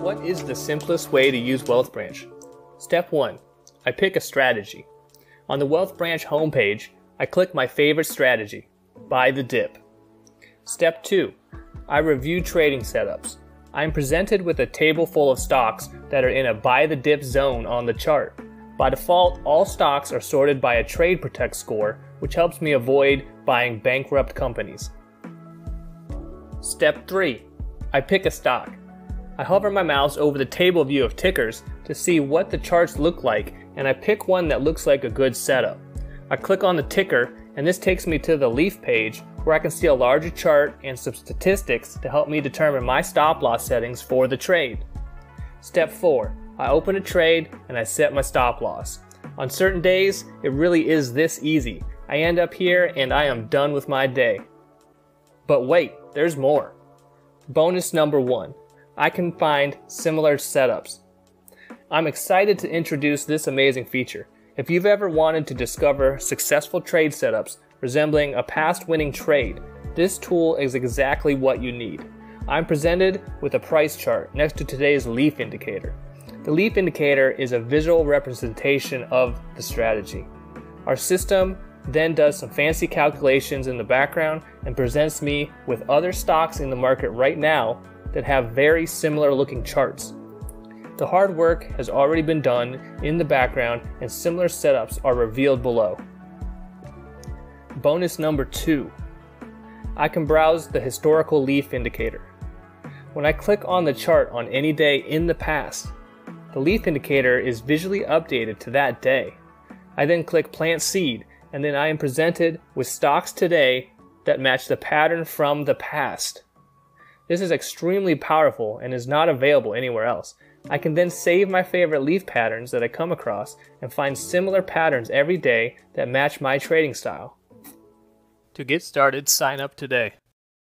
What is the simplest way to use WealthBranch? Step 1. I pick a strategy. On the WealthBranch homepage, I click my favorite strategy, Buy the Dip. Step 2. I review trading setups. I am presented with a table full of stocks that are in a Buy the Dip zone on the chart. By default, all stocks are sorted by a Trade Protect score, which helps me avoid buying bankrupt companies. Step 3. I pick a stock. I hover my mouse over the table view of tickers to see what the charts look like, and I pick one that looks like a good setup. I click on the ticker, and this takes me to the Leaf page where I can see a larger chart and some statistics to help me determine my stop loss settings for the trade. Step 4. I open a trade and I set my stop loss. On certain days, it really is this easy. I end up here and I am done with my day. But wait, there's more. Bonus number 1. I can find similar setups. I'm excited to introduce this amazing feature. If you've ever wanted to discover successful trade setups resembling a past winning trade, this tool is exactly what you need. I'm presented with a price chart next to today's Leaf indicator. The Leaf indicator is a visual representation of the strategy. Our system then does some fancy calculations in the background and presents me with other stocks in the market right now that have very similar looking charts. The hard work has already been done in the background and similar setups are revealed below. Bonus number 2. I can browse the historical Leaf indicator. When I click on the chart on any day in the past, the Leaf indicator is visually updated to that day. I then click Plant Seed, and then I am presented with stocks today that match the pattern from the past. This is extremely powerful and is not available anywhere else. I can then save my favorite Leaf patterns that I come across and find similar patterns every day that match my trading style. To get started, sign up today.